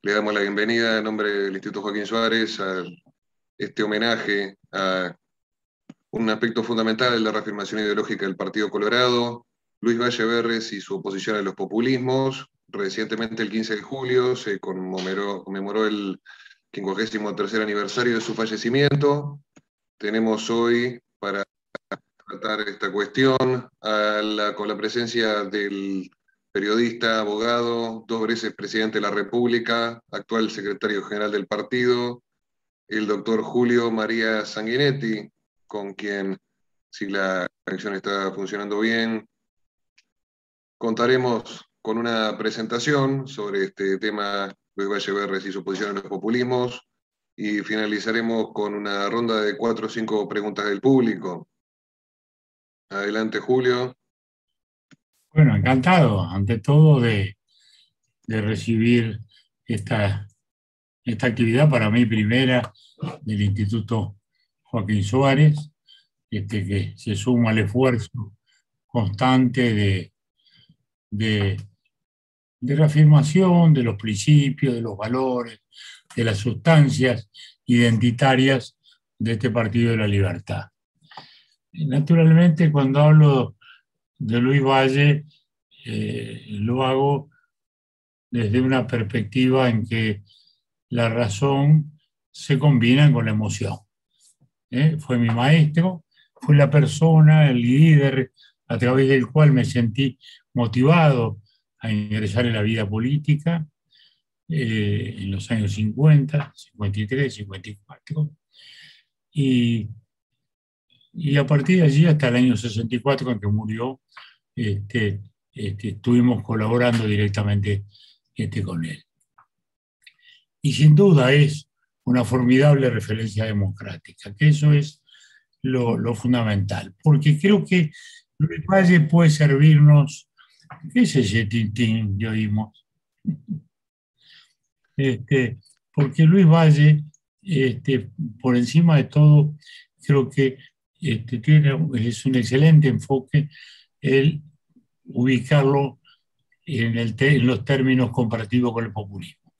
Le damos la bienvenida en nombre del Instituto Joaquín Suárez a este homenaje a un aspecto fundamental de la reafirmación ideológica del Partido Colorado, Luis Valle Berres y su oposición a los populismos. Recientemente, el 15 de julio, se conmemoró el 53º aniversario de su fallecimiento. Tenemos hoy, para tratar esta cuestión, con la presencia del periodista, abogado, 2 veces presidente de la República, actual secretario general del partido, el doctor Julio María Sanguinetti, con quien, si la conexión está funcionando bien, contaremos con una presentación sobre este tema, Luis Valle Berres y su posición en los populismos, y finalizaremos con una ronda de 4 o 5 preguntas del público. Adelante, Julio. Bueno, encantado, ante todo, de recibir esta actividad, para mí primera, del Instituto Joaquín Suárez, que se suma al esfuerzo constante de reafirmación de los principios, de los valores, de las sustancias identitarias de este Partido de la Libertad. Naturalmente, cuando hablo de Luis Valle, lo hago desde una perspectiva en que la razón se combina con la emoción. Fue mi maestro, fue la persona, el líder a través del cual me sentí motivado a ingresar en la vida política en los años 50, 53, 54. Y a partir de allí hasta el año 64, en que murió, estuvimos colaborando directamente con él. Y sin duda es una formidable referencia democrática, que eso es lo fundamental, porque creo que Luis Valle puede servirnos. ¿Qué es ese tintín que oímos? Porque Luis Valle, por encima de todo, creo que es un excelente enfoque el ubicarlo en los términos comparativos con el populismo.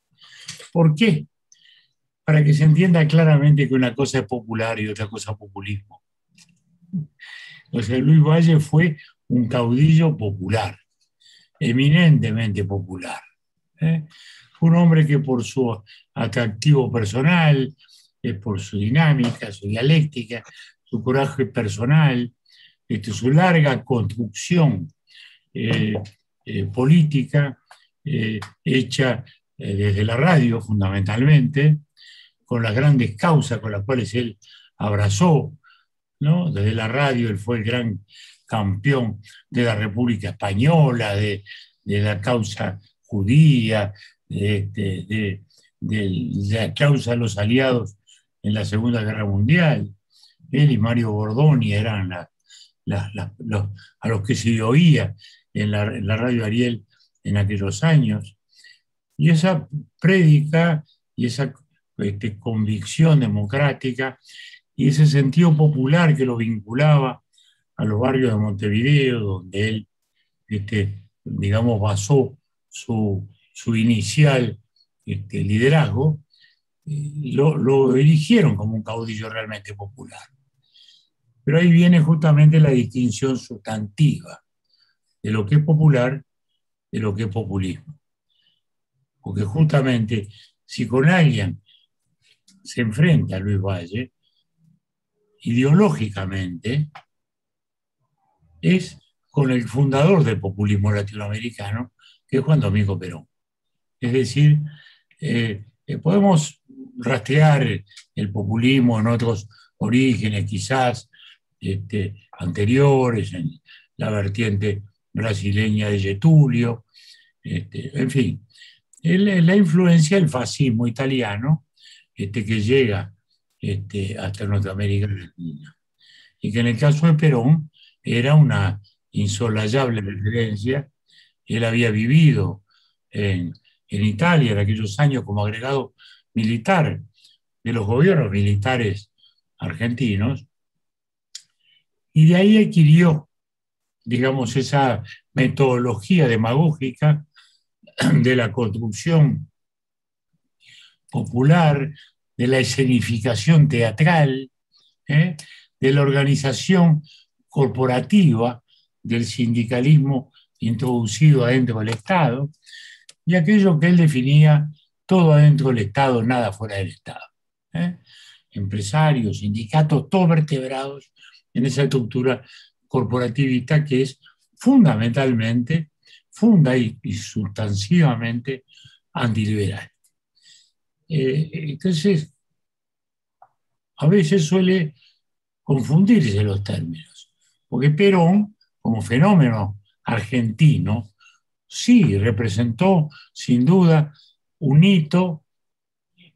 ¿Por qué? Para que se entienda claramente que una cosa es popular y otra cosa es populismo. O sea, Luis Valle fue un caudillo popular, eminentemente popular. Fue un hombre que por su atractivo personal, por su dinámica, su dialéctica, su coraje personal, su larga construcción política, hecha desde la radio fundamentalmente, con las grandes causas con las cuales él abrazó, ¿no? Desde la radio él fue el gran campeón de la República Española, de la causa judía, de la causa de los aliados en la Segunda Guerra Mundial. Él y Mario Bordoni eran a los que se oía en la radio Ariel en aquellos años. Y esa prédica y esa convicción democrática y ese sentido popular que lo vinculaba a los barrios de Montevideo, donde él, digamos, basó su inicial liderazgo, lo eligieron como un caudillo realmente popular. Pero ahí viene justamente la distinción sustantiva de lo que es popular de lo que es populismo. Porque justamente si con alguien se enfrenta a Luis Valle, ideológicamente, es con el fundador del populismo latinoamericano, que es Juan Domingo Perón. Es decir, podemos rastrear el populismo en otros orígenes, quizás anteriores, en la vertiente brasileña de Getúlio, en fin, la influencia del fascismo italiano que llega hasta nuestra América Latina. Y que en el caso de Perón era una insolayable referencia. Él había vivido en Italia en aquellos años como agregado militar de los gobiernos militares argentinos, y de ahí adquirió, digamos, esa metodología demagógica de la construcción popular, de la escenificación teatral, de la organización corporativa, del sindicalismo introducido adentro del Estado, y aquello que él definía todo adentro del Estado, nada fuera del Estado. Empresarios, sindicatos, todos vertebrados en esa estructura corporativista que es fundamentalmente, funda y sustantivamente antiliberal. Entonces, a veces suele confundirse los términos, porque Perón, como fenómeno argentino, sí representó sin duda un hito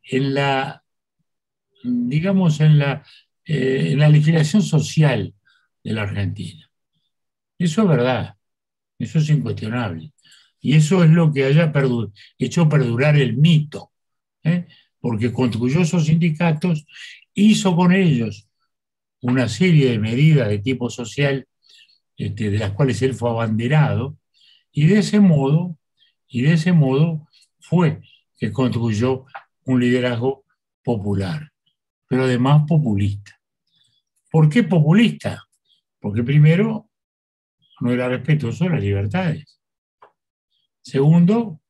en la, digamos, en la legislación social de la Argentina. Eso es verdad, eso es incuestionable. Y eso es lo que haya hecho perdurar el mito, porque construyó esos sindicatos, hizo con ellos una serie de medidas de tipo social, de las cuales él fue abanderado, y de ese modo fue que construyó un liderazgo popular, pero además populista. ¿Por qué populista? Porque primero, no era respetuoso de las libertades. Segundo,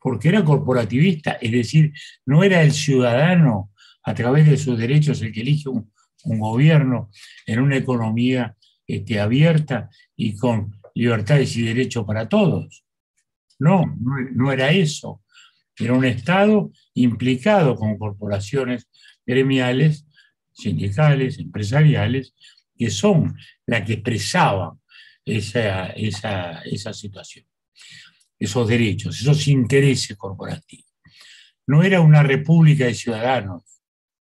porque era corporativista, es decir, no era el ciudadano a través de sus derechos el que elige un gobierno en una economía abierta y con libertades y derechos para todos. No era eso. Era un Estado implicado con corporaciones gremiales, sindicales, empresariales, que son las que expresaban esa situación, esos derechos, esos intereses corporativos. No era una república de ciudadanos,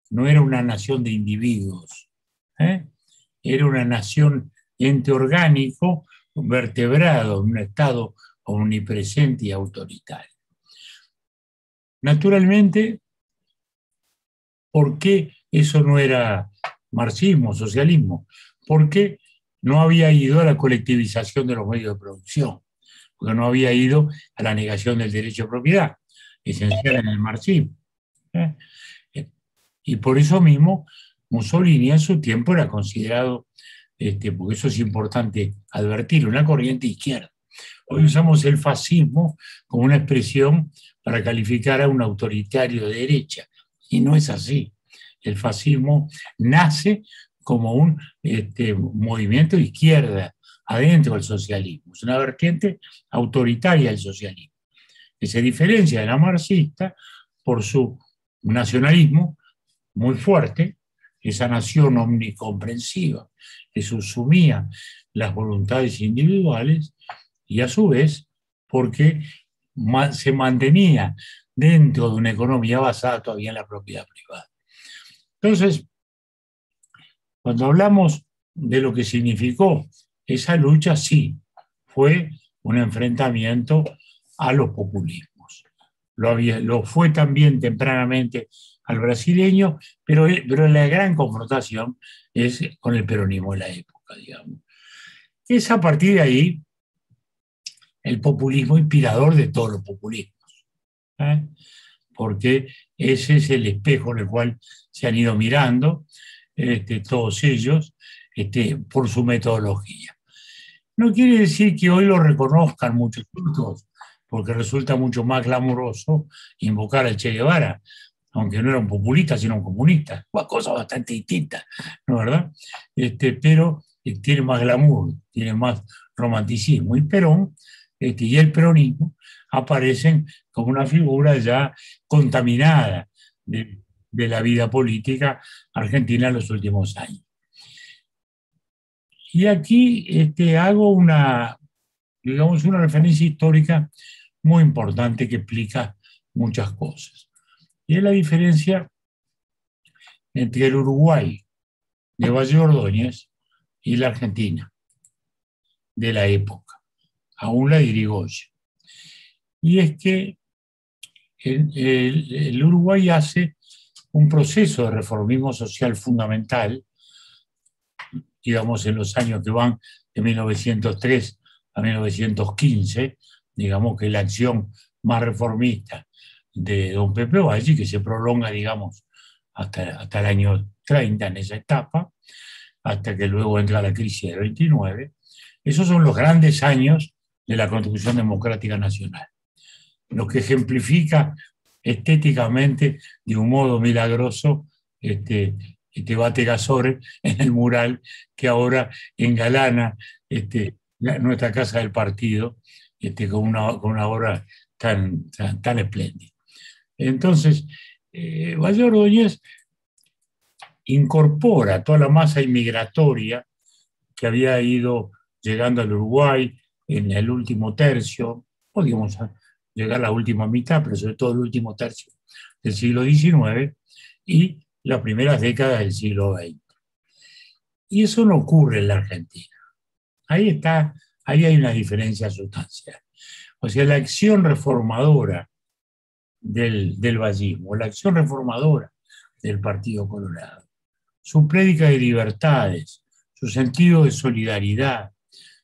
no era una nación de individuos, era una nación ente orgánico, vertebrado en un Estado omnipresente y autoritario. Naturalmente, ¿por qué eso no era marxismo, socialismo? Porque no había ido a la colectivización de los medios de producción, porque no había ido a la negación del derecho de propiedad, esencial en el marxismo. Y por eso mismo Mussolini en su tiempo era considerado, porque eso es importante advertir, una corriente izquierda. Hoy usamos el fascismo como una expresión para calificar a un autoritario de derecha, y no es así. El fascismo nace como un movimiento de izquierda adentro del socialismo. Es una vertiente autoritaria del socialismo, que se diferencia de la marxista por su nacionalismo muy fuerte, esa nación omnicomprensiva que subsumía las voluntades individuales, y a su vez porque se mantenía dentro de una economía basada todavía en la propiedad privada. Entonces, cuando hablamos de lo que significó esa lucha, sí, fue un enfrentamiento a los populismos. Lo fue también tempranamente al brasileño, pero la gran confrontación es con el peronismo de la época, digamos. Es a partir de ahí el populismo inspirador de todos los populismos, porque ese es el espejo en el cual se han ido mirando todos ellos por su metodología. No quiere decir que hoy lo reconozcan muchos otros, porque resulta mucho más glamuroso invocar al Che Guevara, aunque no era un populista, sino un comunista, cosa bastante distinta, ¿no es verdad? Pero tiene más glamour, tiene más romanticismo. Y Perón y el peronismo aparecen como una figura ya contaminada de la vida política argentina en los últimos años. Y aquí hago una referencia histórica muy importante que explica muchas cosas. Y es la diferencia entre el Uruguay de Valle Ordóñez y la Argentina de la época, aún la de Irigoyen. Y es que el Uruguay hace un proceso de reformismo social fundamental, digamos, en los años que van de 1903 a 1915, digamos que la acción más reformista de don Pepe Valle, que se prolonga, digamos, hasta el año 30 en esa etapa, hasta que luego entra la crisis del 29. Esos son los grandes años de la construcción democrática nacional, lo que ejemplifica estéticamente, de un modo milagroso, Bate Gasore en el mural que ahora engalana nuestra casa del partido, con una obra tan espléndida. Entonces, Valle Ordóñez incorpora toda la masa inmigratoria que había ido llegando al Uruguay en el último tercio, podríamos llegar a la última mitad, pero sobre todo el último tercio del siglo XIX y las primeras décadas del siglo XX. Y eso no ocurre en la Argentina. Ahí hay una diferencia sustancial. O sea, la acción reformadora del vallismo, la acción reformadora del Partido Colorado, su prédica de libertades, su sentido de solidaridad,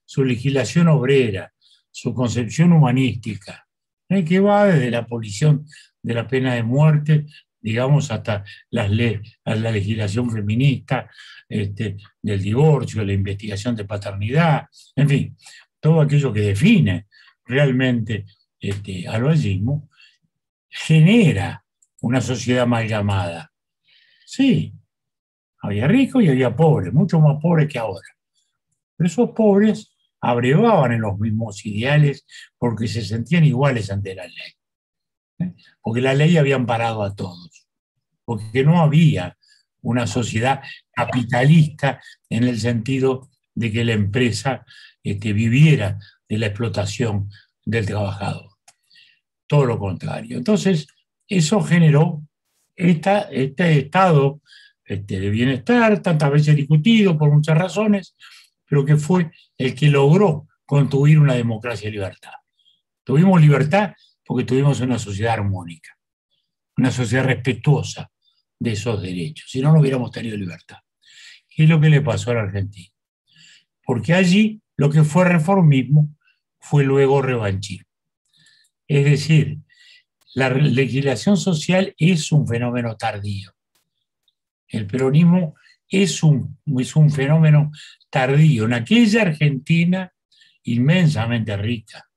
su legislación obrera, su concepción humanística, que va desde la abolición de la pena de muerte, digamos, hasta la legislación feminista, del divorcio, la investigación de paternidad, en fin, todo aquello que define realmente al vallismo, genera una sociedad amalgamada. Sí, había ricos y había pobres, mucho más pobres que ahora. Pero esos pobres abrevaban en los mismos ideales porque se sentían iguales ante la ley. Porque la ley había amparado a todos. Porque no había una sociedad capitalista en el sentido de que la empresa viviera de la explotación del trabajador. Todo lo contrario. Entonces, eso generó este estado de bienestar, tantas veces discutido por muchas razones, pero que fue el que logró construir una democracia y libertad. Tuvimos libertad porque tuvimos una sociedad armónica, una sociedad respetuosa de esos derechos. Si no, no hubiéramos tenido libertad. ¿Qué es lo que le pasó a la Argentina? Porque allí lo que fue reformismo fue luego revanchismo. Es decir, la legislación social es un fenómeno tardío. El peronismo es un fenómeno tardío en aquella Argentina inmensamente rica,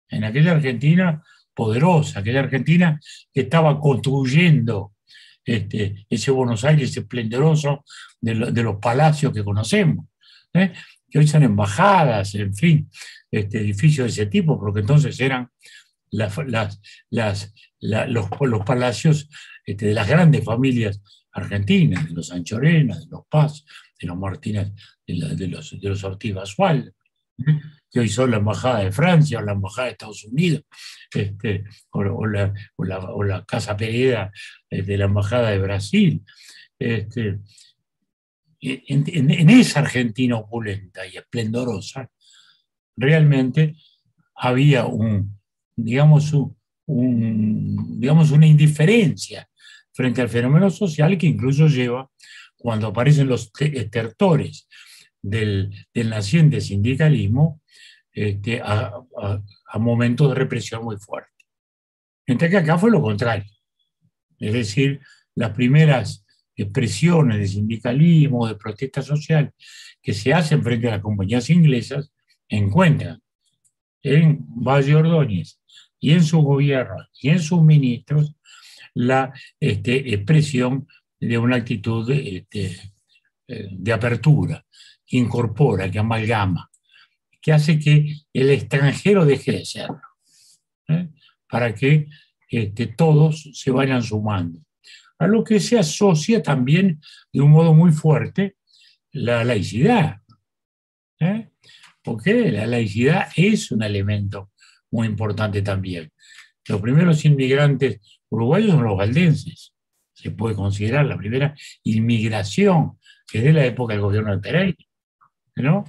en aquella Argentina poderosa, aquella Argentina que estaba construyendo ese Buenos Aires esplendoroso de los palacios que conocemos, que hoy son embajadas, en fin, edificios de ese tipo, porque entonces eran los palacios de las grandes familias argentinas, de los Anchorena, de los Paz, de los Martínez, de los Ortiz Basualdo, que hoy son la Embajada de Francia o la Embajada de Estados Unidos, o la Casa Pereda de la Embajada de Brasil. En esa Argentina opulenta y esplendorosa, realmente había digamos, una indiferencia frente al fenómeno social que incluso lleva, cuando aparecen los estertores del naciente sindicalismo, a momentos de represión muy fuerte. Mientras que acá fue lo contrario. Es decir, las primeras expresiones de sindicalismo, de protesta social que se hacen frente a las compañías inglesas, encuentran en Valle Ordóñez y en su gobierno y en sus ministros la expresión de una actitud de apertura, que incorpora, que amalgama, que hace que el extranjero deje de serlo, para que todos se vayan sumando. A lo que se asocia también de un modo muy fuerte la laicidad, porque la laicidad es un elemento muy importante también. Los primeros inmigrantes uruguayos son los valdenses. Se puede considerar la primera inmigración, que es de la época del gobierno de Pereira, ¿no?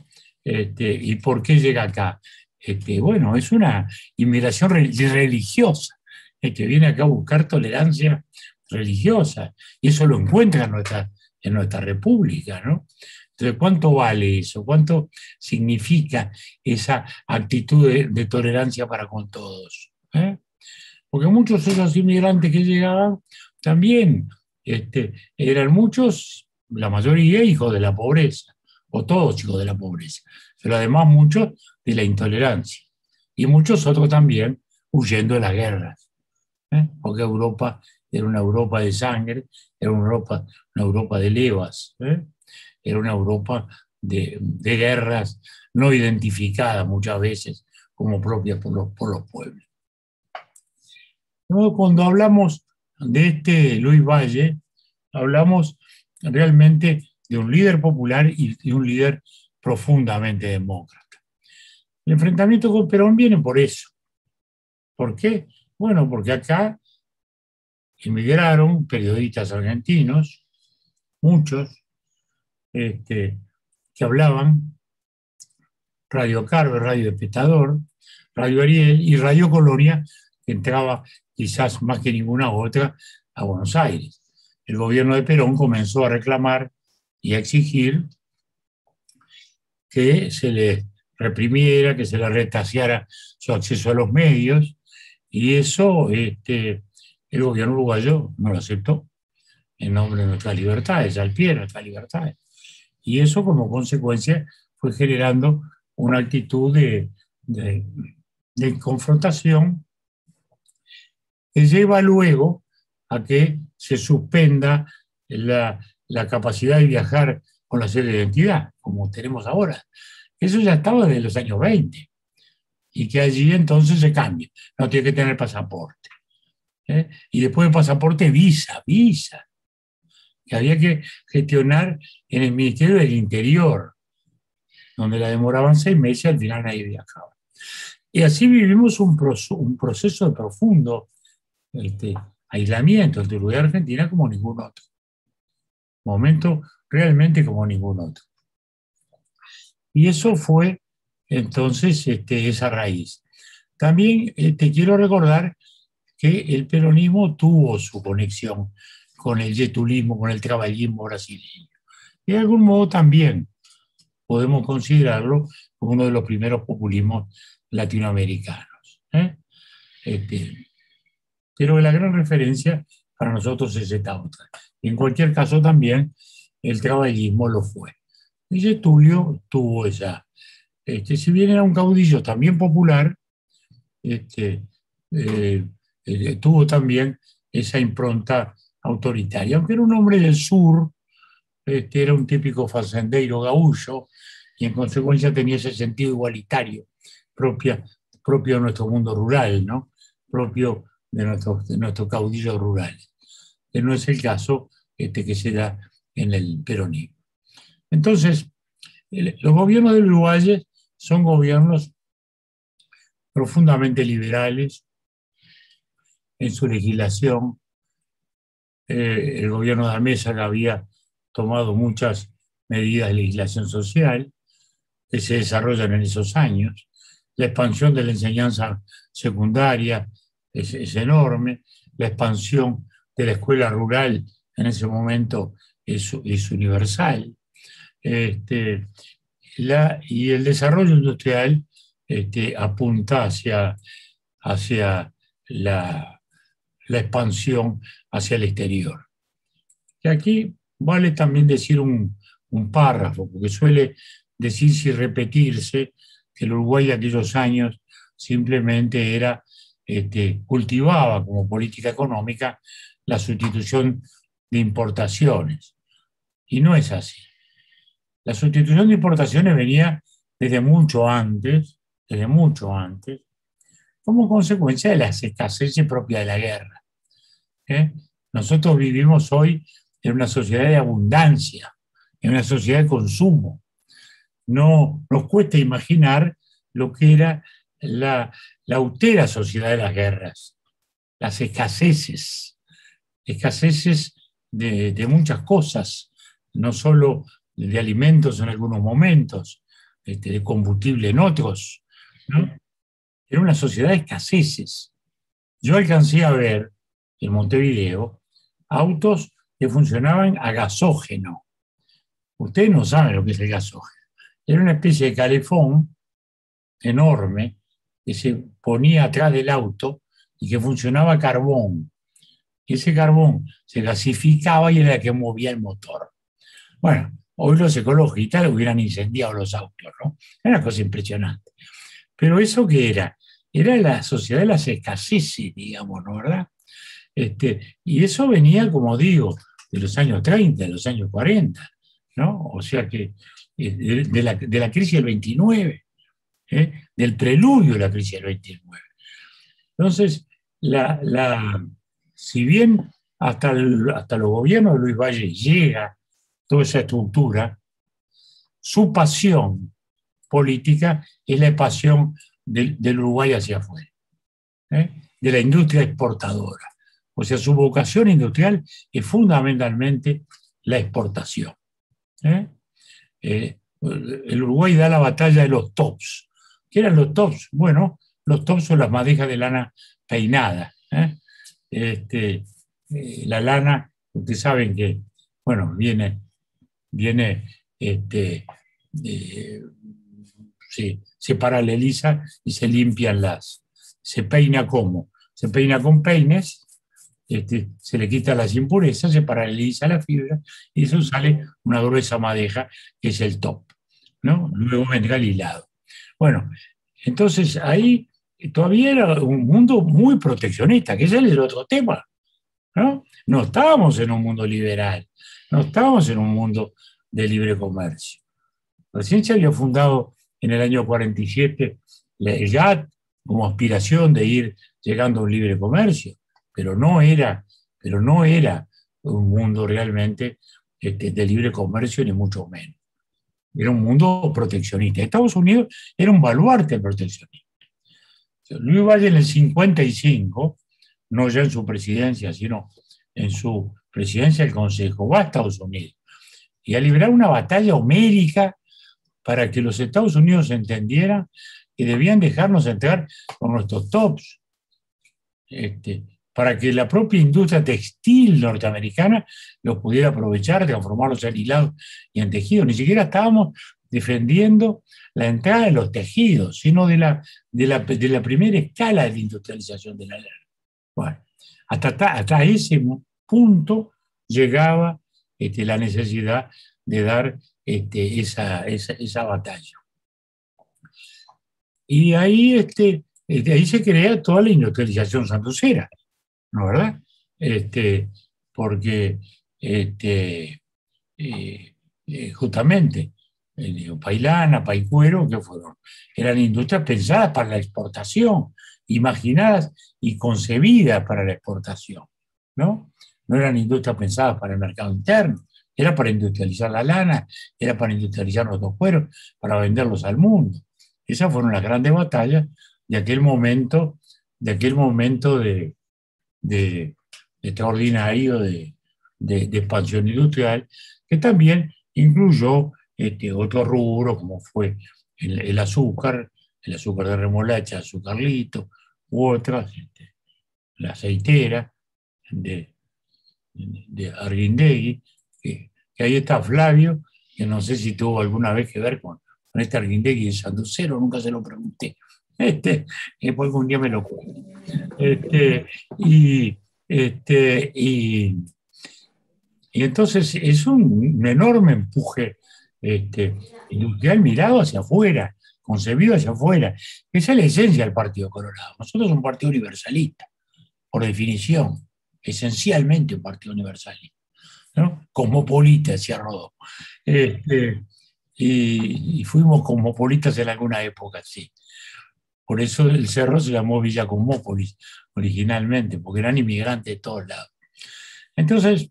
¿Y por qué llega acá? Bueno, es una inmigración religiosa, que viene acá a buscar tolerancia religiosa, y eso lo encuentra en nuestra república, ¿no? Entonces, ¿cuánto vale eso? ¿Cuánto significa esa actitud de tolerancia para con todos? porque muchos de esos inmigrantes que llegaban también eran muchos, la mayoría hijos de la pobreza, o todos hijos de la pobreza, pero además muchos de la intolerancia, y muchos otros también huyendo de las guerras, porque Europa era una Europa de sangre, era una Europa de levas, era una Europa de guerras no identificadas muchas veces como propias por los pueblos. Luego, cuando hablamos de Luis Valle, hablamos realmente de un líder popular y un líder profundamente demócrata. El enfrentamiento con Perón viene por eso. ¿Por qué? Bueno, porque acá emigraron periodistas argentinos, muchos, que hablaban Radio Carve, Radio Espectador, Radio Ariel y Radio Colonia, que entraba quizás más que ninguna otra a Buenos Aires. El gobierno de Perón comenzó a reclamar y a exigir que se le reprimiera, que se le retaseara su acceso a los medios, y eso el gobierno uruguayo no lo aceptó en nombre de nuestras libertades, al pie de nuestras libertades. Y eso como consecuencia fue generando una actitud de confrontación que lleva luego a que se suspenda la capacidad de viajar con la cédula de identidad, como tenemos ahora. Eso ya estaba desde los años 20, y que allí entonces se cambia. No tiene que tener pasaporte. Y después del pasaporte, visa, que había que gestionar en el Ministerio del Interior, donde la demoraban 6 meses, al final nadie viajaba. Y así vivimos un proceso de profundo aislamiento entre Uruguay y Argentina como ningún otro. Momento realmente como ningún otro. Y eso fue entonces esa raíz. También quiero recordar que el peronismo tuvo su conexión con el yetulismo, con el traballismo brasileño. Y de algún modo también podemos considerarlo como uno de los primeros populismos latinoamericanos. Pero la gran referencia para nosotros es esta otra. En cualquier caso también el traballismo lo fue. Y Getúlio tuvo esa, si bien era un caudillo también popular, tuvo también esa impronta autoritaria, aunque era un hombre del sur, era un típico facendeiro gaullo, y en consecuencia tenía ese sentido igualitario propio de nuestro mundo rural, ¿no? Propio de nuestros caudillos rurales, que no es el caso que se da en el peronismo. Entonces, los gobiernos del Uruguay son gobiernos profundamente liberales en su legislación. El gobierno de Armesa había tomado muchas medidas de legislación social que se desarrollan en esos años. La expansión de la enseñanza secundaria es enorme, la expansión de la escuela rural en ese momento es universal, y el desarrollo industrial apunta hacia la expansión hacia el exterior. Y aquí vale también decir un párrafo, porque suele decirse y repetirse que el Uruguay de aquellos años simplemente cultivaba como política económica la sustitución de importaciones. Y no es así. La sustitución de importaciones venía desde mucho antes, como consecuencia de las escaseces propias de la guerra. Nosotros vivimos hoy en una sociedad de abundancia, en una sociedad de consumo. No nos cuesta imaginar lo que era la austera sociedad de las guerras, las escaseces de muchas cosas, no solo de alimentos en algunos momentos, de combustible en otros, ¿no? Era una sociedad de escaseces. Yo alcancé a ver en Montevideo autos que funcionaban a gasógeno. Ustedes no saben lo que es el gasógeno. Era una especie de calefón enorme que se ponía atrás del auto y que funcionaba a carbón. Y ese carbón se gasificaba y era el que movía el motor. Bueno, hoy los ecologistas hubieran incendiado los autos, ¿no? Era una cosa impresionante. Pero ¿eso qué era? Era la sociedad de las escaseces, digamos, ¿no? ¿Verdad? Y eso venía, como digo, de los años 30, de los años 40, ¿no? O sea que de la crisis del 29, del preludio de la crisis del 29. Entonces, si bien hasta los gobiernos de Luis Valle llega toda esa estructura, su pasión política es la pasión del Uruguay hacia afuera, de la industria exportadora. O sea, su vocación industrial es fundamentalmente la exportación. El Uruguay da la batalla de los tops. ¿Qué eran los tops? Bueno, los tops son las madejas de lana peinada. La lana, ustedes saben que, bueno, se paraleliza y se limpian se peina ¿cómo? Se peina con peines, se le quita las impurezas, se paraleliza la fibra y eso sale una gruesa madeja que es el top, ¿no? Luego vendrá el hilado. Bueno, entonces ahí todavía era un mundo muy proteccionista, que ese es el otro tema, ¿no? No estábamos en un mundo liberal, no estábamos en un mundo de libre comercio. Recién se había fundado en el año 47 el GATT como aspiración de ir llegando a un libre comercio, pero no era un mundo realmente de libre comercio, ni mucho menos. Era un mundo proteccionista. Estados Unidos era un baluarte del proteccionismo. Luis Valle en el 55, no ya en su presidencia, sino en su presidencia del Consejo, va a Estados Unidos y a librar una batalla homérica para que los Estados Unidos entendieran que debían dejarnos entrar con nuestros tops, para que la propia industria textil norteamericana los pudiera aprovechar, transformarlos en hilados y en tejidos. Ni siquiera estábamos defendiendo la entrada de los tejidos, sino de la primera escala de industrialización de la lana. Bueno, hasta ese punto llegaba la necesidad de dar esa batalla. Y ahí, ahí se crea toda la industrialización sanducera, ¿no es verdad? Porque justamente Pailana, Paicuero, que eran industrias pensadas para la exportación, imaginadas y concebidas para la exportación, ¿no? No eran industrias pensadas para el mercado interno, era para industrializar la lana, era para industrializar los cueros, para venderlos al mundo. Esas fueron las grandes batallas de aquel momento de extraordinario de expansión industrial, que también incluyó otros rubros, como fue el azúcar de remolacha, azucarlito, u otras, la aceitera de Arguindegui, que ahí está Flavio, que no sé si tuvo alguna vez que ver con este Arguindegui de sanducero, nunca se lo pregunté. Después un día me lo cuento. Y entonces es un enorme empuje industrial mirado hacia afuera, concebido hacia afuera. Esa es la esencia del Partido Colorado. Nosotros somos un partido universalista, por definición, esencialmente un partido universalista, ¿no? Cosmopolita, decía Rodó. Y fuimos cosmopolitas en alguna época, sí. Por eso el cerro se llamó Villa Cosmópolis originalmente, porque eran inmigrantes de todos lados. Entonces,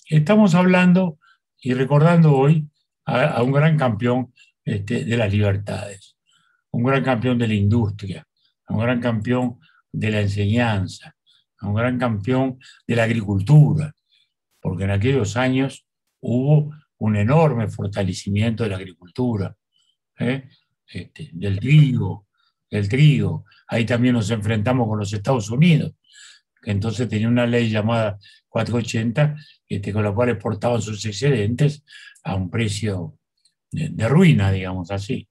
estamos hablando y recordando hoy a un gran campeón de las libertades, un gran campeón de la industria, un gran campeón de la enseñanza, un gran campeón de la agricultura, porque en aquellos años hubo un enorme fortalecimiento de la agricultura, del trigo. Ahí también nos enfrentamos con los Estados Unidos, que entonces tenía una ley llamada 480, con la cual exportaban sus excedentes a un precio de ruina, digamos así.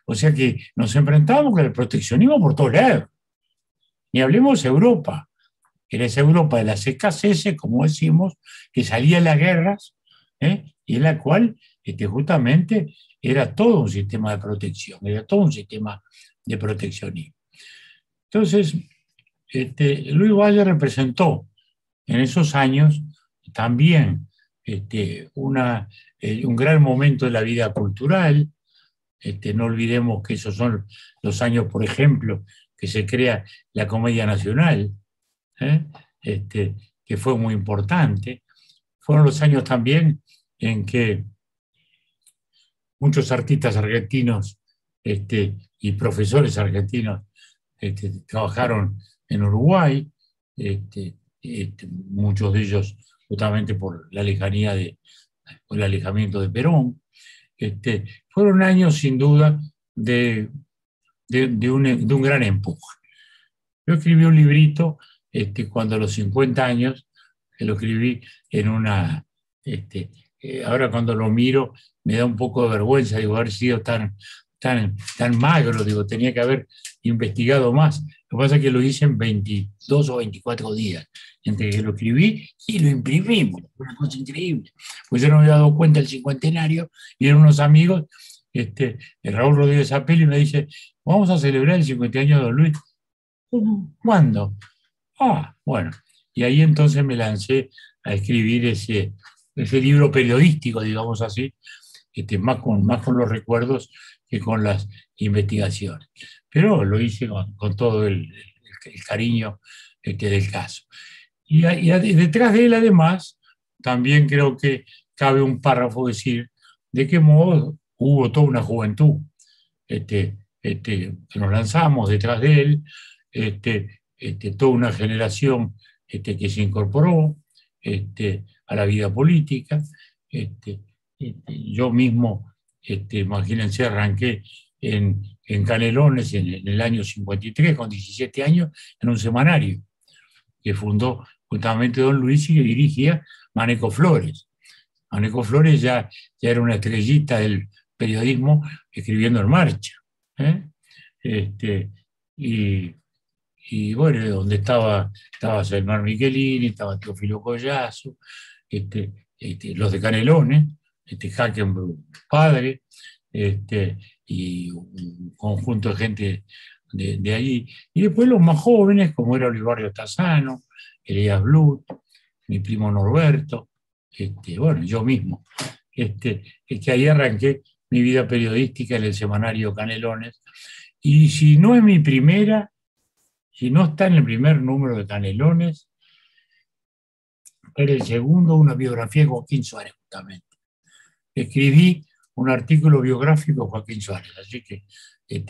O sea que nos enfrentábamos con el proteccionismo por todos lados. Ni hablemos Europa, que era esa Europa de las escaseces, como decimos, que salía de las guerras, y en la cual justamente era todo un sistema de protección, era todo un sistema de proteccionismo. Entonces, Luis Valle representó en esos años también un gran momento de la vida cultural. No olvidemos que esos son los años, por ejemplo, que se crea la Comedia Nacional, que fue muy importante. Fueron los años también en que muchos artistas argentinos y profesores argentinos trabajaron en Uruguay, muchos de ellos justamente por la lejanía por el alejamiento de Perón. Fueron años sin duda de un gran empuje. Yo escribí un librito cuando a los 50 años, que lo escribí en una... ahora cuando lo miro me da un poco de vergüenza, digo, haber sido tan magro, digo, tenía que haber investigado más. Lo que pasa es que lo hice en 22 o 24 días, entre que lo escribí y lo imprimimos, una cosa increíble. Pues yo no me había dado cuenta del cincuentenario y eran unos amigos, el Raúl Rodríguez Apel, y me dice, vamos a celebrar el 50 años de Don Luis. ¿Cuándo? Bueno. Y ahí entonces me lancé a escribir ese libro periodístico, digamos así, más con los recuerdos que con las investigaciones. Pero lo hice con todo el cariño del caso. Y detrás de él, además, también creo que cabe un párrafo decir de qué modo hubo toda una juventud que nos lanzamos detrás de él, toda una generación que se incorporó a la vida política. Yo mismo, imagínense, arranqué en Canelones en el año 53, con 17 años, en un semanario que fundó justamente Don Luis y que dirigía Maneco Flores. Maneco Flores ya era una estrellita del periodismo escribiendo en marcha. Y bueno, donde estaba Selmar Michelini, estaba Teófilo Collazo, los de Canelones, Hackenberg padre, y un conjunto de gente de allí. Y después los más jóvenes, como era Olivario Tassano, Elías Blut, mi primo Norberto, bueno, yo mismo, que ahí arranqué mi vida periodística en el semanario Canelones. Y si no es mi primera, si no está en el primer número de Canelones, era el segundo, una biografía de Joaquín Suárez, justamente. Escribí un artículo biográfico de Joaquín Suárez, así que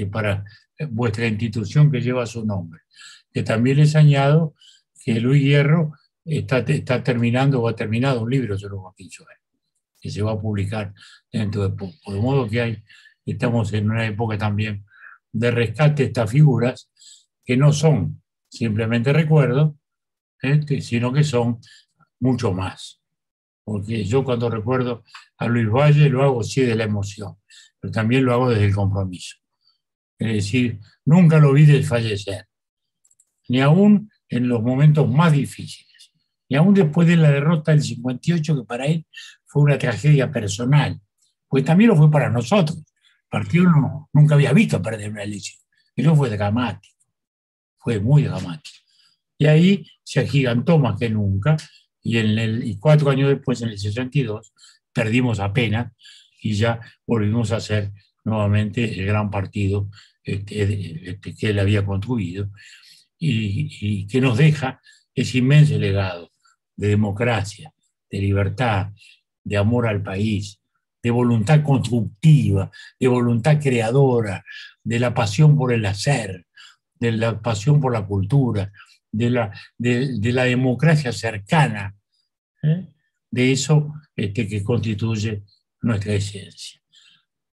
para vuestra institución que lleva su nombre. Que también les añado que Luis Hierro está terminando o ha terminado un libro sobre Joaquín Suárez, que se va a publicar dentro de poco. De modo que estamos en una época también de rescate de estas figuras que no son simplemente recuerdos, sino que son mucho más. Porque yo cuando recuerdo a Luis Valle lo hago sí de la emoción, pero también lo hago desde el compromiso. Es decir, nunca lo vi desfallecer, ni aún en los momentos más difíciles, ni aún después de la derrota del 58, que para él fue una tragedia personal, pues también lo fue para nosotros. El partido nunca había visto perder una elección, y no fue dramático, fue muy dramático. Y ahí se agigantó más que nunca, y 4 años después, en el 62, perdimos apenas y ya volvimos a ser nuevamente el gran partido que él había construido y que nos deja ese inmenso legado de democracia, de libertad, de amor al país, de voluntad constructiva, de voluntad creadora, de la pasión por el hacer, de la pasión por la cultura, de la democracia cercana, de eso que constituye nuestra esencia.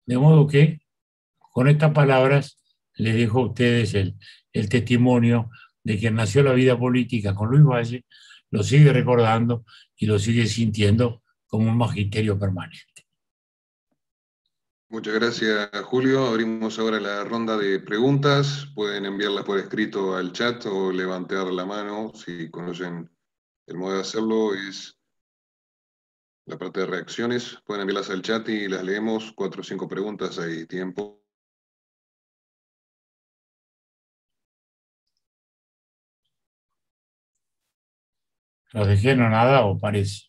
De modo que, con estas palabras, les dejo a ustedes el testimonio de quien nació la vida política con Luis Valle, lo sigue recordando y lo sigue sintiendo como un magisterio permanente. Muchas gracias, Julio. Abrimos ahora la ronda de preguntas. Pueden enviarlas por escrito al chat o levantar la mano. Si conocen el modo de hacerlo, es la parte de reacciones. Pueden enviarlas al chat y las leemos. 4 o 5 preguntas, hay tiempo. ¿Los dejé no nada o parece?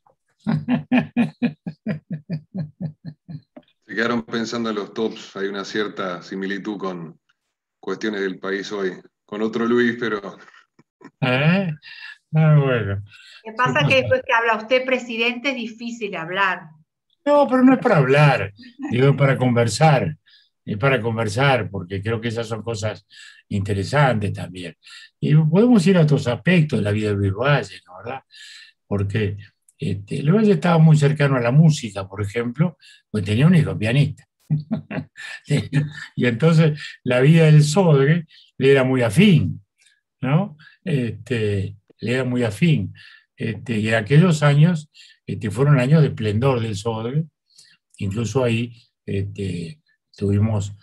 Se quedaron pensando en los tops. Hay una cierta similitud con cuestiones del país hoy. Con otro Luis, pero ¿Eh? Ah, bueno. Lo que pasa es que después que habla usted, presidente, es difícil hablar. No, pero no es para hablar, digo, es para conversar, porque creo que esas son cosas interesantes también. Y podemos ir a otros aspectos de la vida de Luis Valle, ¿no? ¿Verdad? Porque Luis Valle estaba muy cercano a la música, por ejemplo, pues tenía un hijo pianista. Sí. Y entonces la vida del Sodre le era muy afín, ¿no? Le era muy afín. Y en aquellos años fueron años de esplendor del Sodre. Incluso ahí tuvimos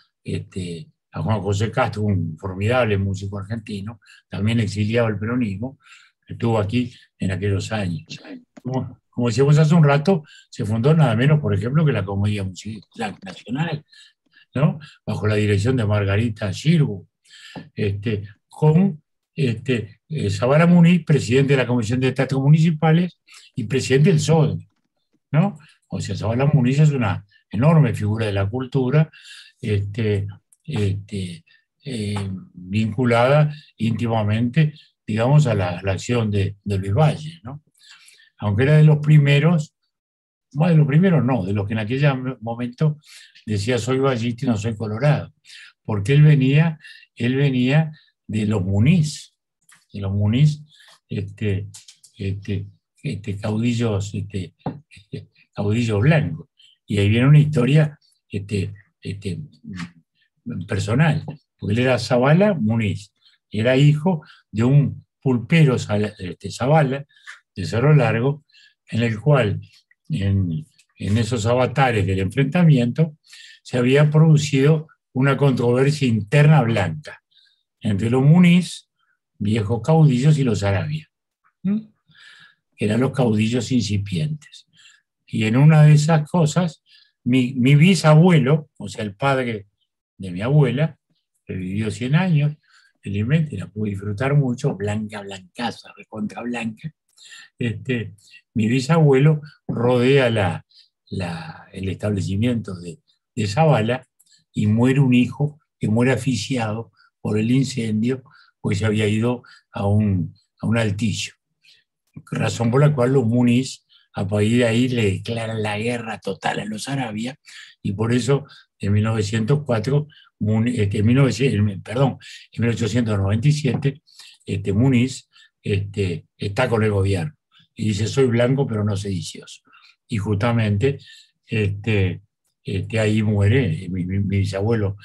a Juan José Castro, un formidable músico argentino, también exiliado del peronismo, que estuvo aquí en aquellos años. Como decíamos hace un rato, se fundó nada menos, por ejemplo, que la Comedia Musical Nacional, ¿no? Bajo la dirección de Margarita Xirgu, con Zabala Muniz, presidente de la Comisión de Teatros Municipales y presidente del SODE, ¿no? O sea, Zabala Muniz es una enorme figura de la cultura, vinculada íntimamente, digamos, a la acción de Luis Valle, ¿no? Aunque era de los primeros, bueno, de los primeros no, de los que en aquel momento decía soy vallista y no soy colorado, porque él venía de los Muniz, este, caudillos, caudillos blancos. Y ahí viene una historia personal, porque él era Zabala Muniz, era hijo de un pulpero Zabala, de Cerro Largo, en el cual en esos avatares del enfrentamiento se había producido una controversia interna blanca entre los Muniz, viejos caudillos, y los Arabia, que eran los caudillos incipientes. Y en una de esas cosas, mi bisabuelo, o sea, el padre de mi abuela, que vivió 100 años, felizmente la pude disfrutar mucho, blanca, blancaza, recontra blanca. Mi bisabuelo rodea el establecimiento de Zabala y muere un hijo que muere asfixiado por el incendio, pues se había ido a un altillo. Razón por la cual los Muniz, a partir de ahí, le declaran la guerra total a los Arabia, y por eso en 1904, en 1897, Muniz está con el gobierno y dice soy blanco pero no sedicioso. Y justamente ahí muere mi bisabuelo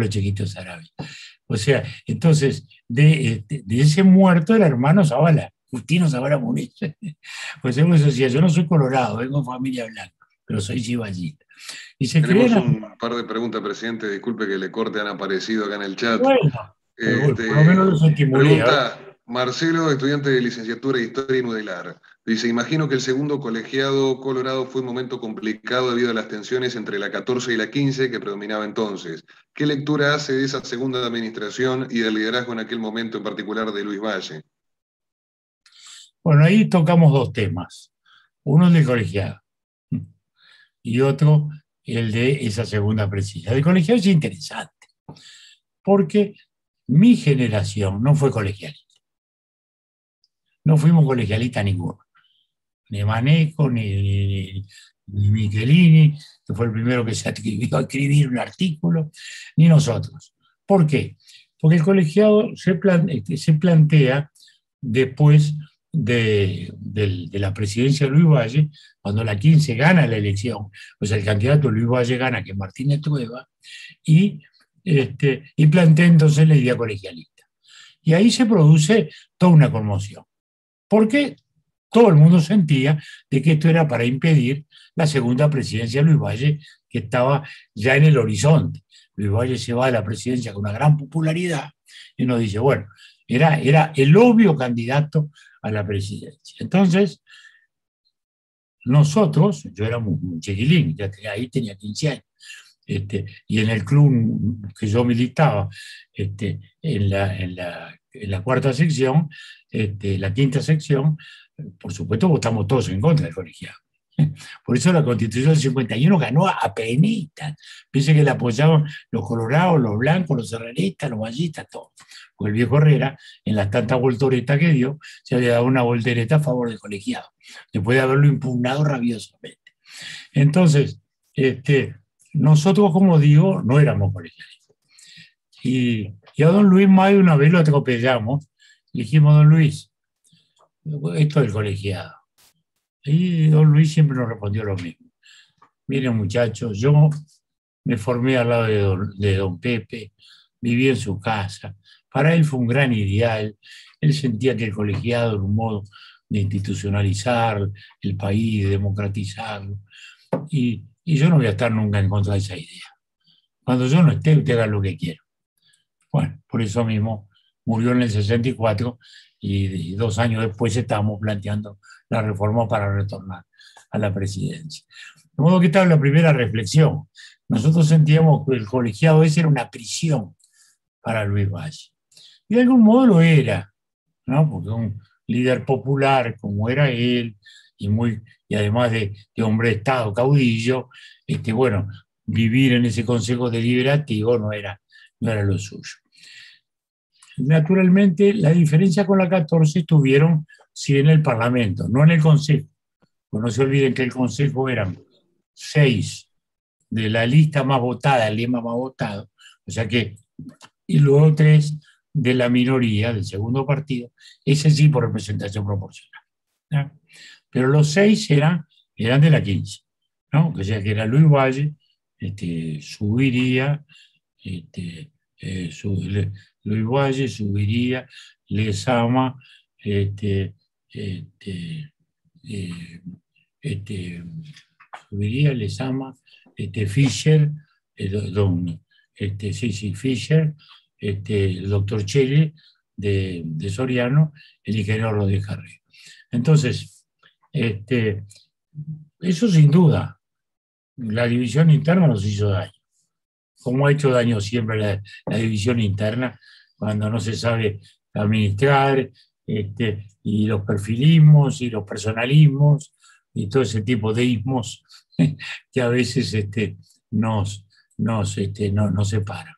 Chiquito Sarabia. O sea, entonces, de ese muerto el hermano Zabala, Justino Zabala Muniz. Pues él decía, yo no soy colorado, vengo de familia blanca, pero soy ciballita. Y se tenemos un par de preguntas, presidente, disculpe que le corte, han aparecido acá en el chat. Bueno, por lo menos los estimulé. Pregunta Marcelo, estudiante de licenciatura de Historia y Nudelar. Dice, imagino que el segundo colegiado colorado fue un momento complicado debido a las tensiones entre la 14 y la 15 que predominaba entonces. ¿Qué lectura hace de esa segunda administración y del liderazgo en aquel momento en particular de Luis Valle? Bueno, ahí tocamos dos temas. Uno el del colegiado y otro el de esa segunda presidencia. El del colegiado es interesante, porque mi generación no fue colegialista. No fuimos colegialistas ninguno. Ni Maneco, ni Michelini, que fue el primero que se atrevió a escribir un artículo, ni nosotros. ¿Por qué? Porque el colegiado se plantea después de la presidencia de Luis Valle, cuando la 15 gana la elección, o sea, el candidato Luis Valle gana, que es Martínez Trueba, y plantea entonces la idea colegialista. Y ahí se produce toda una conmoción. ¿Por qué? todo el mundo sentía de que esto era para impedir la segunda presidencia de Luis Valle, que estaba ya en el horizonte. Luis Valle se va a la presidencia con una gran popularidad y uno dice, bueno, era el obvio candidato a la presidencia. Entonces, nosotros, yo era un chiquilín, ahí tenía 15 años, y en el club que yo militaba, en la cuarta sección, la quinta sección, por supuesto votamos todos en contra del colegiado. Por eso la Constitución del 51 ganó a penitas. Piense que la apoyaban los colorados, los blancos, los herreristas, los vallistas, todos. Porque el viejo Herrera, en las tantas volteretas que dio, se había dado una voltereta a favor del colegiado, después de haberlo impugnado rabiosamente. Entonces, nosotros, como digo, no éramos colegialistas. Y a don Luis Mayo una vez lo atropellamos, le dijimos, don Luis, esto del colegiado. Y don Luis siempre nos respondió lo mismo. Miren, muchachos, yo me formé al lado de don Pepe, viví en su casa. Para él fue un gran ideal. Él sentía que el colegiado era un modo de institucionalizar el país, de democratizarlo. Y yo no voy a estar nunca en contra de esa idea. Cuando yo no esté, usted haga lo que quiera. Bueno, por eso mismo murió en el 64 y 2 años después estábamos planteando la reforma para retornar a la presidencia. De modo que esta es la primera reflexión. Nosotros sentíamos que el colegiado ese era una prisión para Luis Valle. Y de algún modo lo era, ¿no? Porque un líder popular como era él, y además de hombre de Estado, caudillo, bueno, vivir en ese consejo deliberativo no era lo suyo. Naturalmente, la diferencia con la 14 estuvieron sí en el Parlamento, no en el Consejo. Pues no se olviden que el Consejo eran 6 de la lista más votada, el lema más votado, o sea que, y luego 3 de la minoría, del segundo partido, ese sí por representación proporcional, ¿no? Pero los 6 eran de la 15, ¿no? O sea que era Luis Valle, subiría, Luis Valle subiría, Lezama, subiría Lezama, Fischer, Fischer, el doctor Chele de Soriano, el ingeniero Rodríguez Carrero. Entonces, eso sin duda, la división interna nos hizo daño. Como ha hecho daño siempre la división interna cuando no se sabe administrar, y los perfilismos y los personalismos y todo ese tipo de ismos que a veces nos separan.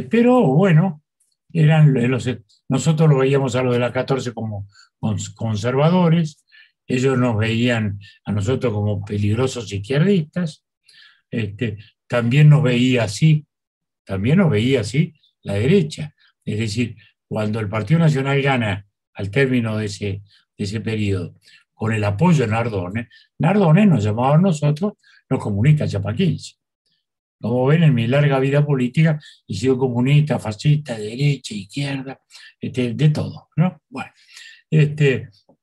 Pero bueno, nosotros lo veíamos a los de la 14 como conservadores, ellos nos veían a nosotros como peligrosos izquierdistas, también nos veía así la derecha. Es decir, cuando el Partido Nacional gana al término de ese periodo, con el apoyo de Nardone nos llamaba a nosotros los comunistas chapaquenses. Como ven, en mi larga vida política he sido comunista, fascista, de derecha, izquierda, de todo, ¿no? Bueno,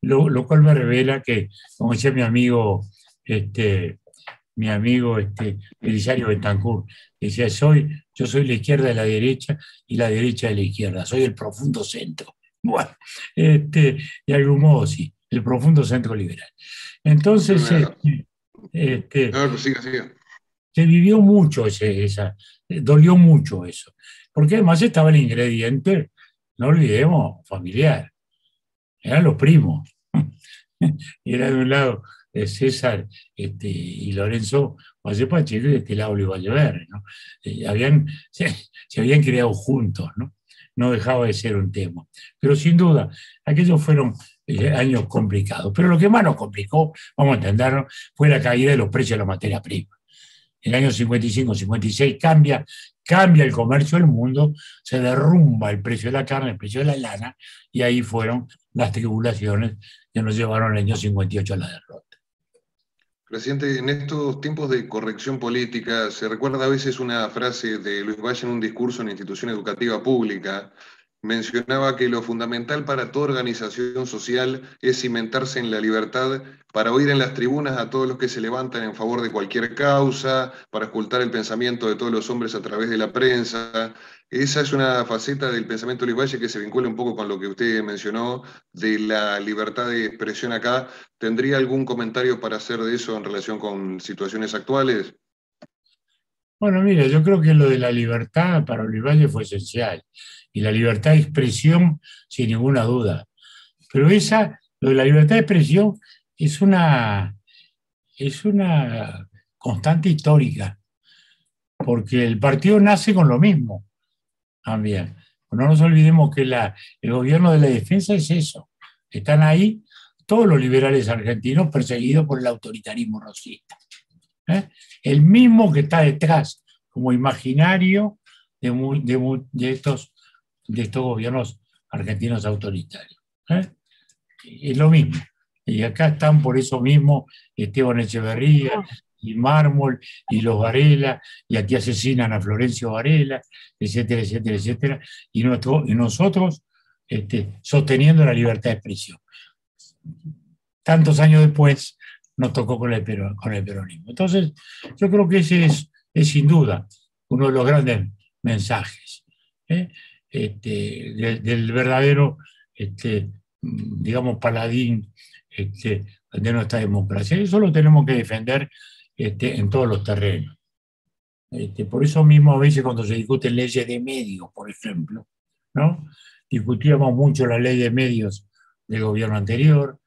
lo cual me revela que, como decía mi amigo Belisario Betancur, decía, yo soy la izquierda de la derecha y la derecha de la izquierda, soy el profundo centro. Bueno, de algún modo sí, el profundo centro liberal. Entonces, siga. Se vivió mucho dolió mucho eso, porque además estaba el ingrediente, no olvidemos, familiar, eran los primos. Era de un lado César y Lorenzo Valle Pacheco y de este lado Luis Valleverre, ¿no? Se habían creado juntos, ¿no? No dejaba de ser un tema. Pero sin duda, aquellos fueron años complicados. Pero lo que más nos complicó, vamos a entenderlo, fue la caída de los precios de la materia prima. En el año 55-56 cambia el comercio del mundo, se derrumba el precio de la carne, el precio de la lana, y ahí fueron las tribulaciones que nos llevaron al año 58 a la derrota. Presidente, en estos tiempos de corrección política se recuerda a veces una frase de Luis Valle en un discurso en institución educativa pública, mencionaba que lo fundamental para toda organización social es cimentarse en la libertad para oír en las tribunas a todos los que se levantan en favor de cualquier causa, para ocultar el pensamiento de todos los hombres a través de la prensa. Esa es una faceta del pensamiento de Luis Valle que se vincula un poco con lo que usted mencionó de la libertad de expresión acá. ¿Tendría algún comentario para hacer de eso en relación con situaciones actuales? Bueno, mira, yo creo que lo de la libertad para Luis Valle fue esencial, y la libertad de expresión, sin ninguna duda. Pero lo de la libertad de expresión es una constante histórica, porque el partido nace con lo mismo también. No nos olvidemos que el gobierno de la defensa es eso. Están ahí todos los liberales argentinos perseguidos por el autoritarismo rosista. El mismo que está detrás como imaginario de estos gobiernos argentinos autoritarios. Es lo mismo. Y acá están por eso mismo Esteban Echeverría y Mármol y los Varela, y aquí asesinan a Florencio Varela, etcétera, etcétera, etcétera, y nosotros sosteniendo la libertad de expresión. Tantos años después nos tocó con el peronismo. Entonces, yo creo que ese es sin duda uno de los grandes mensajes del verdadero, digamos, paladín de nuestra democracia. Eso lo tenemos que defender en todos los terrenos. Por eso mismo a veces cuando se discuten leyes de medios, por ejemplo, ¿no? Discutíamos mucho la ley de medios del gobierno anterior,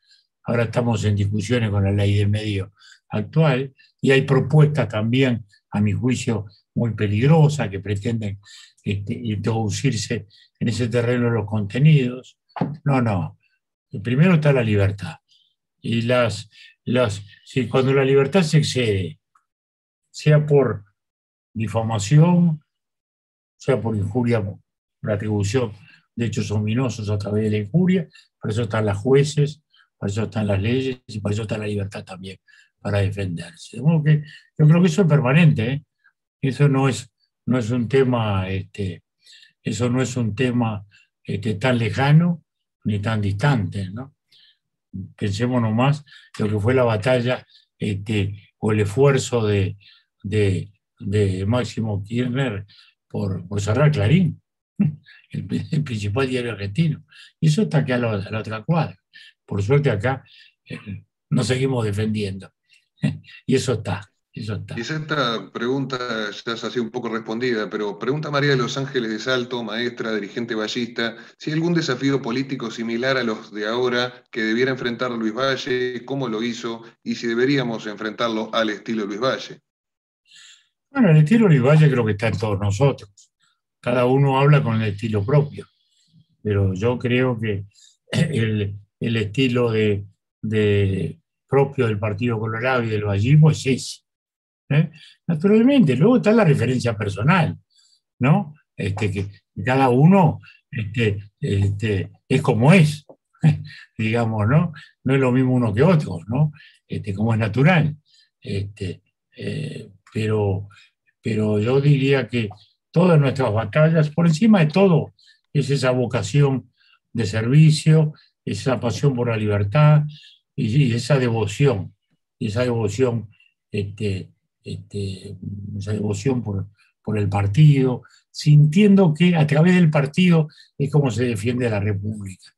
ahora estamos en discusiones con la ley de medios actual, y hay propuestas también, a mi juicio, muy peligrosas que pretenden introducirse en ese terreno de los contenidos. No. Primero está la libertad. Y cuando la libertad se excede, sea por difamación, sea por injuria, por atribución de hechos ominosos a través de la injuria, por eso están los jueces, por eso están las leyes y por eso está la libertad también para defenderse. De modo que yo creo que eso es permanente, ¿eh? Eso no es un tema, eso no es un tema tan lejano ni tan distante, ¿no? Pensemos nomás lo que fue la batalla o el esfuerzo de Máximo Kirchner por cerrar Clarín, el principal diario argentino. Y eso está acá a la otra cuadra. Por suerte acá nos seguimos defendiendo. Y eso está. Quizá esta pregunta ya se ha sido un poco respondida, pero pregunta María de los Ángeles de Salto, maestra, dirigente ballista, si hay algún desafío político similar a los de ahora que debiera enfrentar Luis Valle, cómo lo hizo y si deberíamos enfrentarlo al estilo Luis Valle. Bueno, el estilo Luis Valle creo que está en todos nosotros. Cada uno habla con el estilo propio, pero yo creo que el estilo propio del Partido Colorado y del vallismo es ese. Naturalmente, luego está la referencia personal, ¿no? Que cada uno es como es, digamos, ¿no? No es lo mismo uno que otro, ¿no? Como es natural. Pero yo diría que todas nuestras batallas, por encima de todo, es esa vocación de servicio, esa pasión por la libertad y esa devoción esa devoción por el partido, sintiendo que a través del partido es como se defiende la República.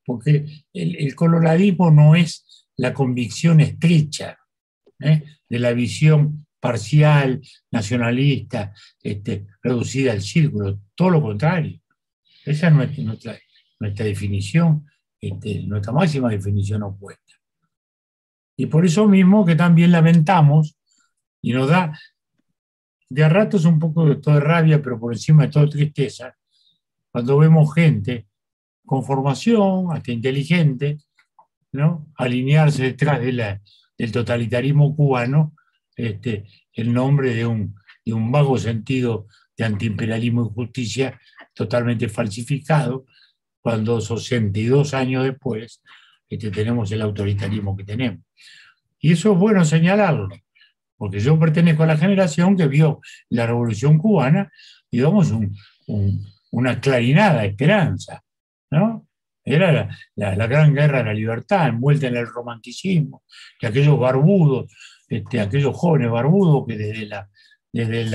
Porque el coloradismo no es la convicción estrecha de la visión parcial, nacionalista, reducida al círculo, todo lo contrario. Esa es nuestra definición, nuestra máxima definición opuesta. Y por eso mismo que también lamentamos, y nos da de a ratos un poco de todo de rabia, pero por encima de todo tristeza, cuando vemos gente con formación, hasta inteligente, ¿no?, alinearse detrás del totalitarismo cubano, en nombre de un vago sentido de antiimperialismo y justicia totalmente falsificado, cuando 62 años después tenemos el autoritarismo que tenemos. Y eso es bueno señalarlo, porque yo pertenezco a la generación que vio la Revolución Cubana, digamos, una clarinada de esperanza, ¿no? Era la gran guerra de la libertad, envuelta en el romanticismo, que aquellos barbudos, aquellos jóvenes barbudos que desde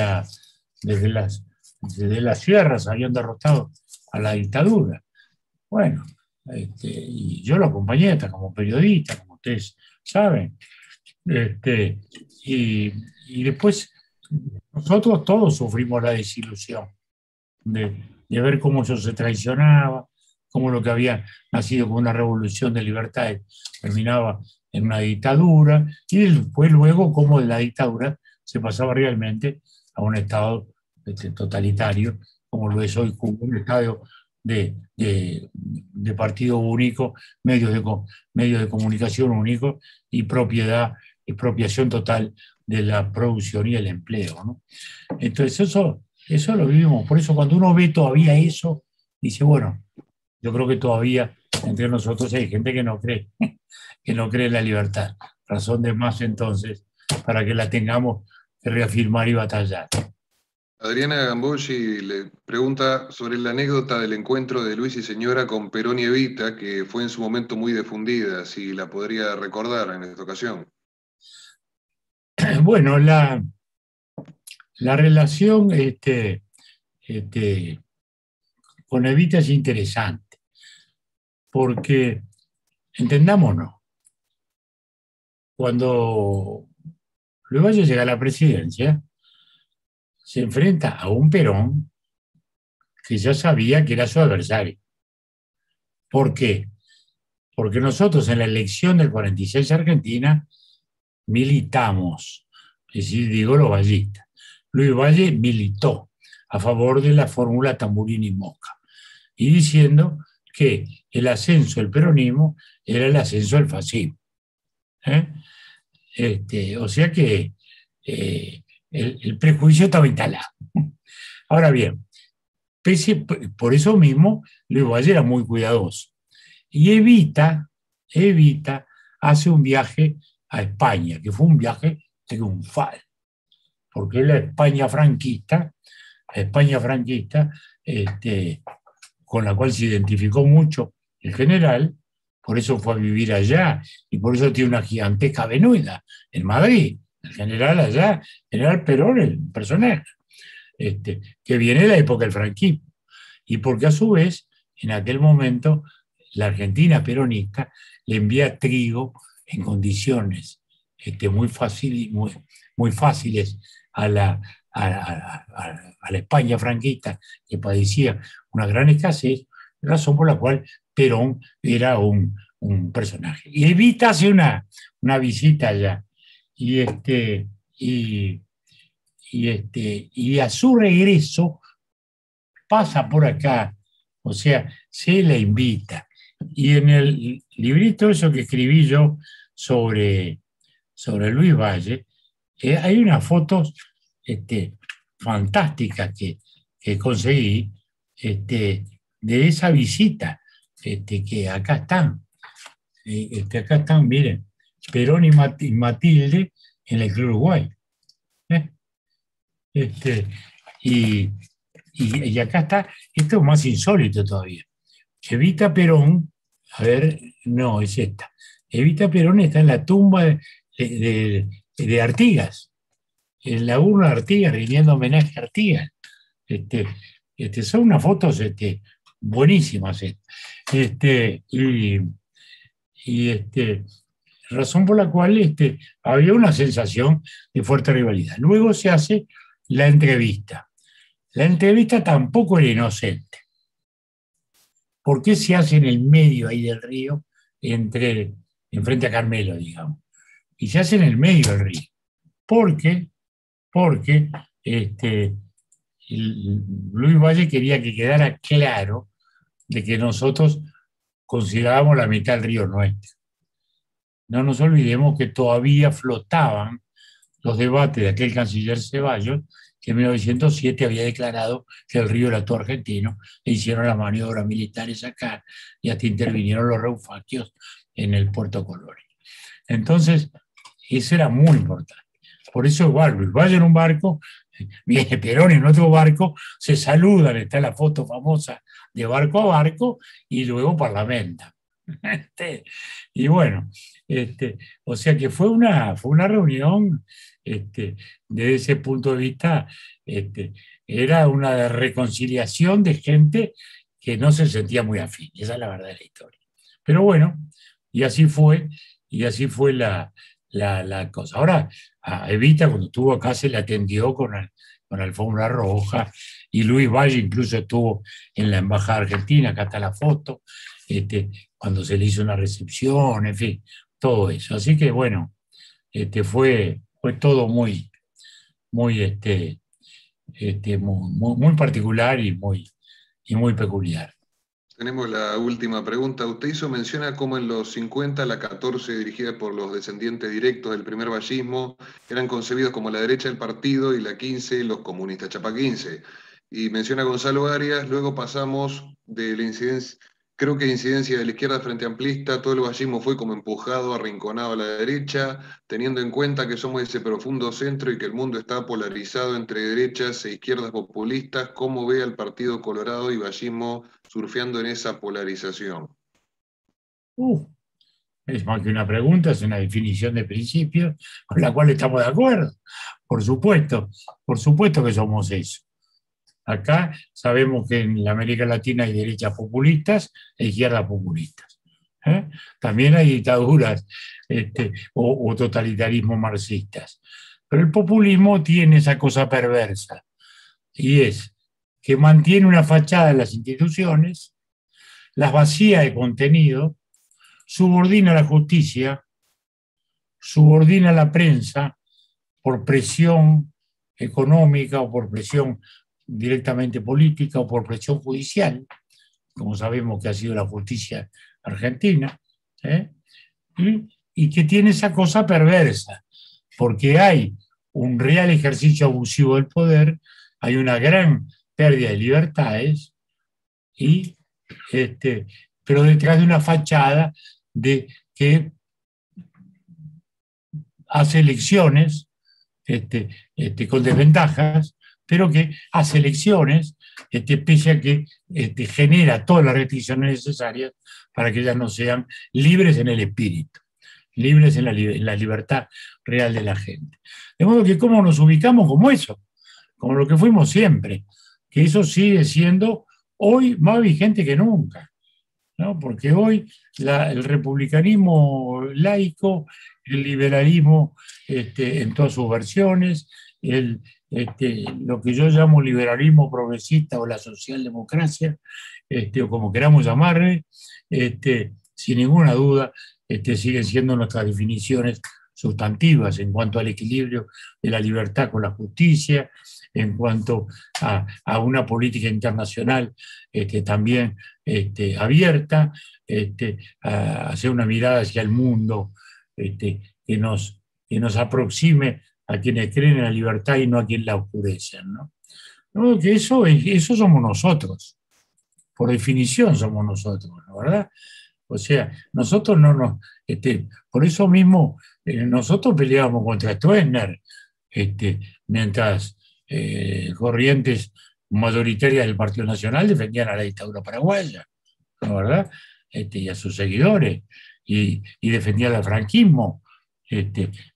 las sierras habían derrotado a la dictadura. Bueno, y yo lo acompañé hasta como periodista, como ustedes saben. Y después nosotros todos sufrimos la desilusión de ver cómo eso se traicionaba, cómo lo que había nacido como una revolución de libertad terminaba en una dictadura, y después luego cómo de la dictadura se pasaba realmente a un Estado totalitario, como lo es hoy Cuba, un Estado de partido único, medios de comunicación únicos y expropiación total de la producción y el empleo, ¿no? Entonces eso lo vivimos. Por eso cuando uno ve todavía eso, dice, bueno, yo creo que todavía entre nosotros hay gente que no cree en la libertad. Razón de más entonces para que la tengamos que reafirmar y batallar. Adriana Gambogi le pregunta sobre la anécdota del encuentro de Luis y señora con Perón y Evita, que fue en su momento muy difundida, si la podría recordar en esta ocasión. Bueno, la relación con Evita es interesante, porque, entendámonos, cuando Luis Valle llega a la presidencia, se enfrenta a un Perón que ya sabía que era su adversario. ¿Por qué? Porque nosotros en la elección del 46 Argentina militamos, es decir, digo los vallistas. Luis Valle militó a favor de la fórmula Tamburini Mosca y diciendo que el ascenso del peronismo era el ascenso del fascismo. O sea que el prejuicio estaba instalado. Ahora bien, por eso mismo Luis Valle era muy cuidadoso. Y Evita hace un viaje a España, que fue un viaje triunfal, porque la España franquista, con la cual se identificó mucho el general, por eso fue a vivir allá, y por eso tiene una gigantesca avenida en Madrid. El general allá, general Perón, el personaje, que viene de la época del franquismo, y porque a su vez, en aquel momento, la Argentina peronista le envía trigo en condiciones muy fáciles a la España franquista, que padecía una gran escasez, razón por la cual Perón era un personaje. Y Evita hace una visita allá, y a su regreso pasa por acá, o sea, se la invita. Y en el librito eso que escribí yo sobre Luis Valle, hay unas fotos fantásticas que conseguí de esa visita, que acá están. Acá están, miren, Perón y Matilde en el Club Uruguay. Y acá está, esto es más insólito todavía. Evita Perón, a ver, no, es esta. Evita Perón está en la tumba de Artigas, en la urna de Artigas, rindiendo homenaje a Artigas. Son unas fotos buenísimas. Razón por la cual había una sensación de fuerte rivalidad. Luego se hace la entrevista. La entrevista tampoco era inocente. ¿Por qué se hace en el medio ahí del río, enfrente a Carmelo, digamos? Y se hace en el medio del río. Porque Luis Valle quería que quedara claro de que nosotros considerábamos la mitad del río nuestro. No nos olvidemos que todavía flotaban los debates de aquel canciller Ceballos, que en 1907 había declarado que el río era todo argentino, e hicieron las maniobras militares acá, y hasta intervinieron los reufaquios en el Puerto Colores. Entonces, eso era muy importante. Por eso igual, Luis Valle en un barco, viene Perón en otro barco, se saludan, está la foto famosa de barco a barco, y luego parlamentan. Y bueno, o sea que fue una reunión, desde ese punto de vista, era una reconciliación de gente que no se sentía muy afín. Esa es la verdad de la historia. Pero bueno, y así fue la cosa. Ahora, a Evita, cuando estuvo acá, se le atendió con alfombra roja, y Luis Valle incluso estuvo en la Embajada Argentina, acá está la foto, cuando se le hizo una recepción, en fin, todo eso. Así que bueno, fue todo muy, muy particular y muy peculiar. Tenemos la última pregunta. Usted hizo mención a cómo en los 50 la 14, dirigida por los descendientes directos del primer vallismo, eran concebidos como la derecha del partido, y la 15, los comunistas Chapa 15. Y menciona a Gonzalo Arias, luego pasamos de la incidencia, creo que incidencia de la izquierda frente amplista, todo el vallismo fue como empujado, arrinconado a la derecha, teniendo en cuenta que somos ese profundo centro y que el mundo está polarizado entre derechas e izquierdas populistas. ¿Cómo ve al Partido Colorado y vallismo surfeando en esa polarización? Es más que una pregunta, es una definición de principio con la cual estamos de acuerdo. Por supuesto que somos eso. Acá sabemos que en la América Latina hay derechas populistas e izquierdas populistas. También hay dictaduras o totalitarismos marxistas. Pero el populismo tiene esa cosa perversa, y es que mantiene una fachada en las instituciones, las vacía de contenido, subordina a la justicia, subordina a la prensa por presión económica o por presión directamente política o por presión judicial, como sabemos que ha sido la justicia argentina, y que tiene esa cosa perversa, porque hay un real ejercicio abusivo del poder, hay una gran pérdida de libertades, pero detrás de una fachada de que hace elecciones con desventajas, pero que hace elecciones, pese a que genera todas las restricciones necesarias para que ellas no sean libres en el espíritu, libres en la libertad real de la gente. De modo que cómo nos ubicamos como eso, como lo que fuimos siempre, que eso sigue siendo hoy más vigente que nunca, ¿no? Porque hoy el republicanismo laico, el liberalismo en todas sus versiones, lo que yo llamo liberalismo progresista o la socialdemocracia, o como queramos llamarle, sin ninguna duda, siguen siendo nuestras definiciones sustantivas en cuanto al equilibrio de la libertad con la justicia, en cuanto a una política internacional también abierta, a hacer una mirada hacia el mundo que nos aproxime a quienes creen en la libertad y no a quienes la oscurecen, ¿no? No, que eso somos nosotros, por definición somos nosotros, ¿no? ¿Verdad? O sea, nosotros no nos... por eso mismo nosotros peleábamos contra Stroessner, mientras corrientes mayoritarias del Partido Nacional defendían a la dictadura paraguaya, ¿no? ¿Verdad? Y a sus seguidores, y defendían al franquismo.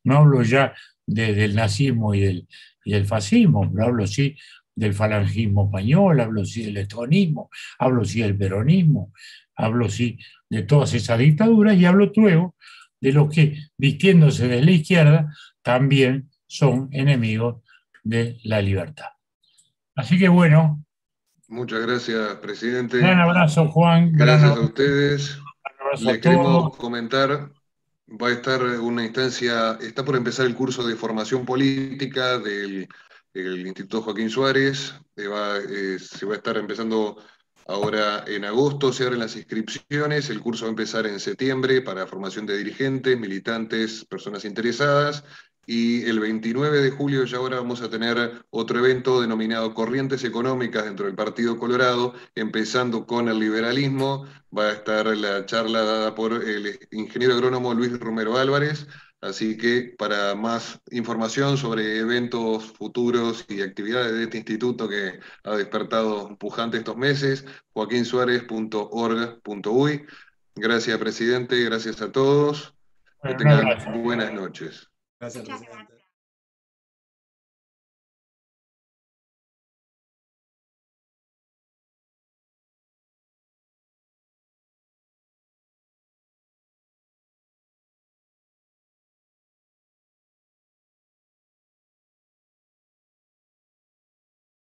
No hablo ya del nazismo y del fascismo, pero hablo sí del falangismo español, hablo sí del estronismo, hablo sí del peronismo, hablo sí de todas esas dictaduras, y hablo luego de los que, vistiéndose de la izquierda, también son enemigos de la libertad. Así que bueno. Muchas gracias, presidente. Gran abrazo, Juan. Gracias a ustedes. Les queremos todos. comentar, va a estar una instancia, está por empezar el curso de formación política del Instituto Joaquín Suárez, se va a estar empezando ahora en agosto, se abren las inscripciones, el curso va a empezar en septiembre para formación de dirigentes, militantes, personas interesadas, y el 29 de julio ya ahora vamos a tener otro evento denominado Corrientes Económicas dentro del Partido Colorado, empezando con el liberalismo. Va a estar la charla dada por el ingeniero agrónomo Luis Romero Álvarez, Así que para más información sobre eventos futuros y actividades de este instituto que ha despertado pujante estos meses, joaquinsuarez.org.uy. Gracias, presidente, gracias a todos. Que Bueno, un tengan abrazo. buenas noches. Gracias, Muchas presidente. gracias.